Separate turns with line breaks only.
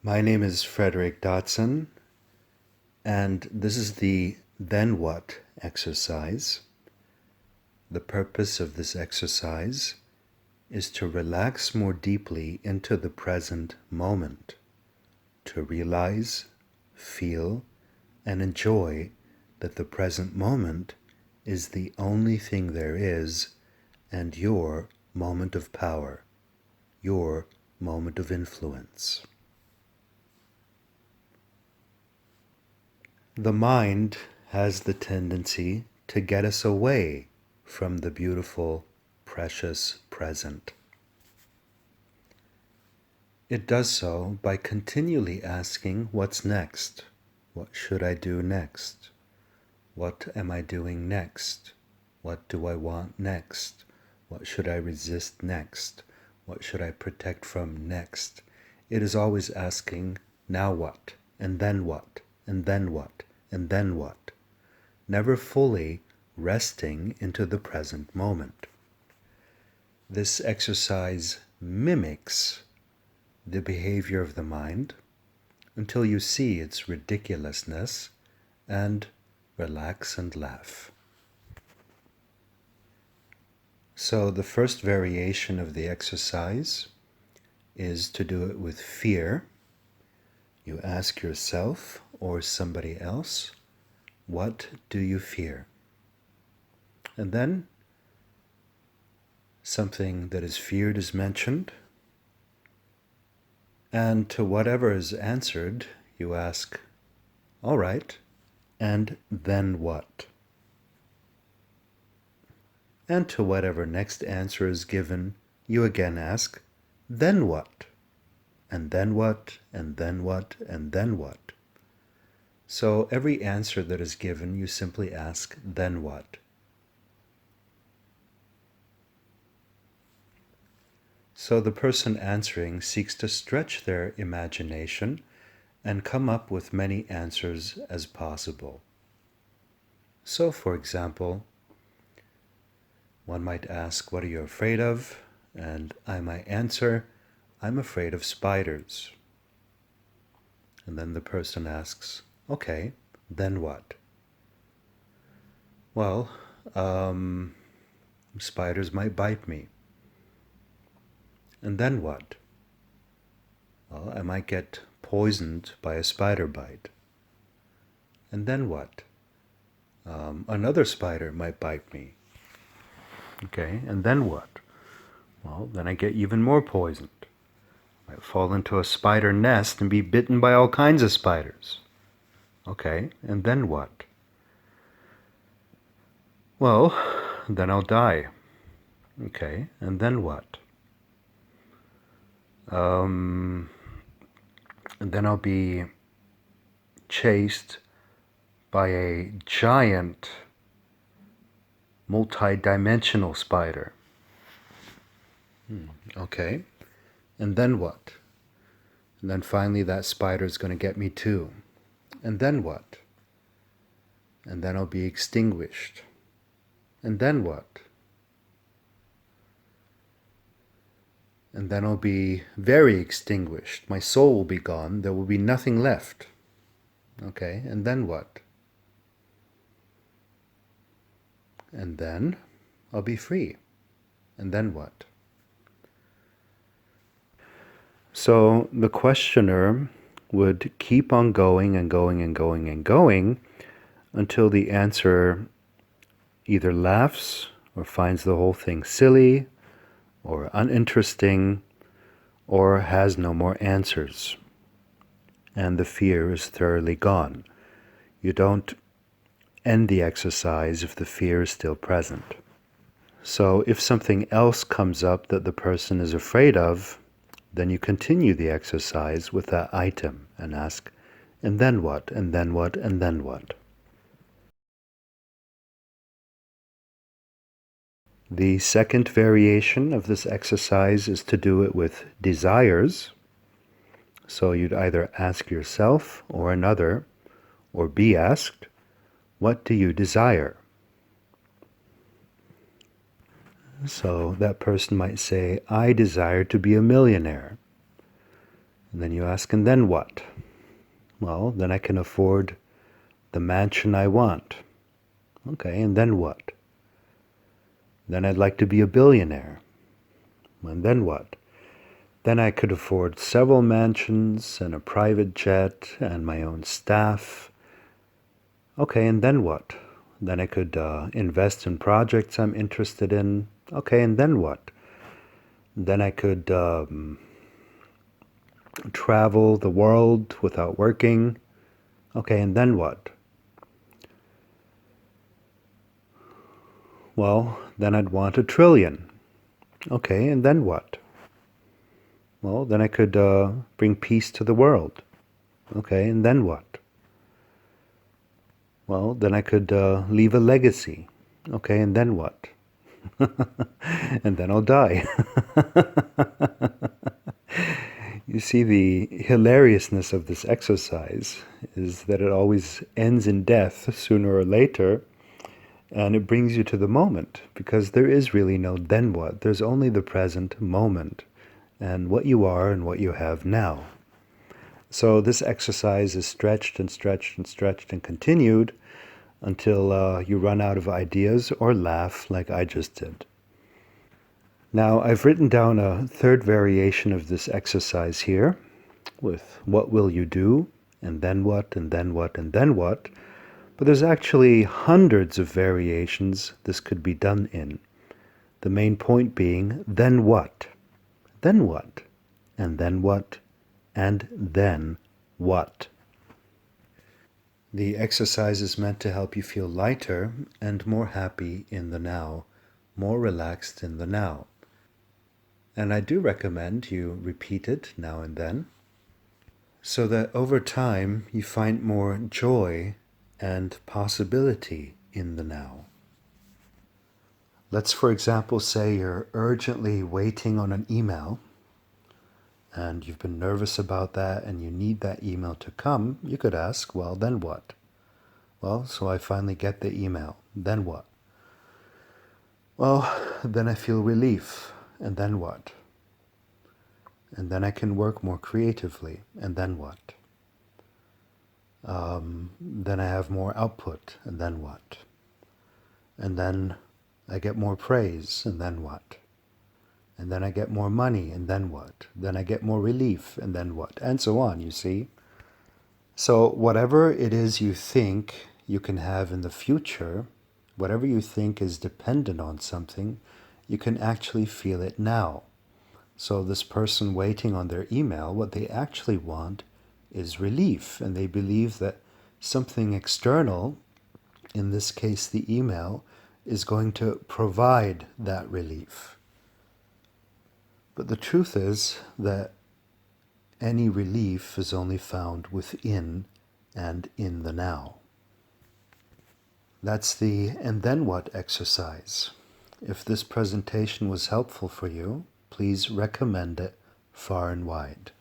My name is Frederick Dodson, and this is the Then What exercise. The purpose of this exercise is to relax more deeply into the present moment, to realize, feel, and enjoy that the present moment is the only thing there is and your moment of power, your moment of influence. The mind has the tendency to get us away from the beautiful, precious present. It does so by continually asking, what's next? What should I do next? What am I doing next? What do I want next? What should I resist next? What should I protect from next? It is always asking, now what? And then what? And then what? And then what? Never fully resting into the present moment. This exercise mimics the behavior of the mind until you see its ridiculousness and relax and laugh. So the first variation of the exercise is to do it with fear. You ask yourself or somebody else, what do you fear? And then something that is feared is mentioned. And to whatever is answered, you ask, all right, and then what? And to whatever next answer is given, you again ask, then what? And then what? And then what? And then what? So every answer that is given, you simply ask, then what? So the person answering seeks to stretch their imagination and come up with many answers as possible. So, for example, one might ask, what are you afraid of? And I might answer, I'm afraid of spiders. And then the person asks, okay, then what? Well, spiders might bite me. And then what? Well, I might get poisoned by a spider bite. And then what? Another spider might bite me. Okay, and then what? Well, then I get even more poisoned. I might fall into a spider nest and be bitten by all kinds of spiders. Okay, and then what? Well, then I'll die. Okay, and then what? And then I'll be chased by a giant multi-dimensional spider. Okay, and then what? And then finally that spider is going to get me too. And then what? And then I'll be extinguished. And then what? And then I'll be very extinguished. My soul will be gone. There will be nothing left. Okay, and then what? And then I'll be free. And then what? So the questioner would keep on going and going and going and going until the answer either laughs or finds the whole thing silly or uninteresting or has no more answers. And the fear is thoroughly gone. You don't end the exercise if the fear is still present. So if something else comes up that the person is afraid of, then you continue the exercise with that item and ask, and then what, and then what, and then what? The second variation of this exercise is to do it with desires. So you'd either ask yourself or another, or be asked, what do you desire? So that person might say, I desire to be a millionaire. And then you ask, and then what? Well, then I can afford the mansion I want. Okay, and then what? Then I'd like to be a billionaire. And then what? Then I could afford several mansions and a private jet and my own staff. Okay, and then what? Then I could invest in projects I'm interested in. Okay, and then what? Then I could travel the world without working. Okay, and then what? Well, then I'd want 1 trillion. Okay, and then what? Well, then I could bring peace to the world. Okay, and then what? Well, then I could leave a legacy. Okay, and then what? And then I'll die. You see, the hilariousness of this exercise is that it always ends in death sooner or later, and it brings you to the moment, because there is really no then what. There's only the present moment, and what you are and what you have now. So this exercise is stretched and stretched and stretched and continued until you run out of ideas or laugh like I just did. Now, I've written down a third variation of this exercise here with what will you do, and then what, and then what, and then what. But there's actually hundreds of variations this could be done in. The main point being, then what? Then what? And then what? And then what? The exercise is meant to help you feel lighter and more happy in the now, more relaxed in the now. And I do recommend you repeat it now and then, so that over time you find more joy and possibility in the now. Let's, for example, say you're urgently waiting on an email, and you've been nervous about that and you need that email to come. You could ask, well, then what? Well, so I finally get the email. Then what? Well, then I feel relief. And then what? And then I can work more creatively. And then what? Then I have more output. And then what? And then I get more praise. And then what? And then I get more money. And then what? Then I get more relief. And then what? And so on, you see? So whatever it is you think you can have in the future, whatever you think is dependent on something, you can actually feel it now. So this person waiting on their email, what they actually want is relief, and they believe that something external, in this case the email, is going to provide that relief. But the truth is that any relief is only found within and in the now. That's the and then what exercise. If this presentation was helpful for you, please recommend it far and wide.